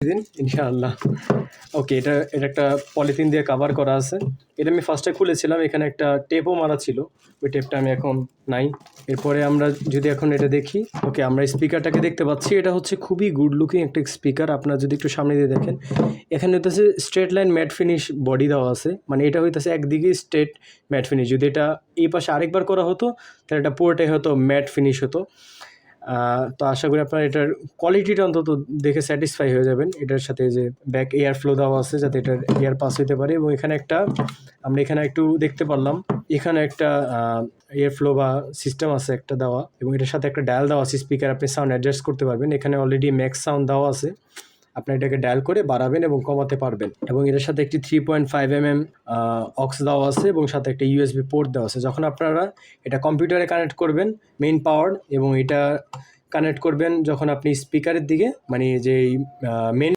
দিন ইনশাআল্লাহ। ওকে, এটা একটা পলিথিন দিয়ে কাভার করা আছে। এটা আমি ফার্স্টে খুলেছিলাম, এখানে একটা টেপও মারা ছিল, ওই টেপটা আমি এখন নাই। এরপরে আমরা যদি এখন এটা দেখি, ওকে আমরা স্পিকারটাকে দেখতে পাচ্ছি। এটা হচ্ছে খুবই গুড লুকিং একটা স্পিকার। আপনারা যদি একটু সামনে দিয়ে দেখেন, এখানে হইতেছে straight line mat finish body দেওয়া আছে, মানে এটা হইতেছে একদিকেই স্ট্রেট ম্যাট ফিনিশ। যদি এটা এই পাশে আরেকবার করা হতো তাহলে এটা পুরোটাই হয়তো ম্যাট ফিনিশ হতো। তো আশা করি আপনারা এটার কোয়ালিটিটা অন্তত দেখে স্যাটিসফাই হয়ে যাবেন। এটার সাথে যে ব্যাক এয়ার ফ্লো দেওয়া আছে যাতে এটার এয়ার পাস হইতে পারে, এবং এখানে আমরা এখানে একটু দেখতে পারলাম, এখানে একটা এয়ার ফ্লো বা সিস্টেম আছে একটা দেওয়া, এবং এটার সাথে একটা ডায়াল দেওয়া আছে স্পিকার, আপনি সাউন্ড অ্যাডজাস্ট করতে পারবেন। এখানে অলরেডি ম্যাক্স সাউন্ড দেওয়া আছে, আপনি এটাকে ডায়াল করে বাড়াবেন এবং কমাতে পারবেন। এবং এটার সাথে একটি 3.5 mm অক্স দেওয়া আছে, এবং সাথে একটা USB পোর্ট দেওয়া আছে। যখন আপনারা এটা কম্পিউটারে কানেক্ট করবেন মেইন পাওয়ার, এবং এটা কানেক্ট করবেন যখন আপনি স্পিকারের দিকে, মানে যে মেইন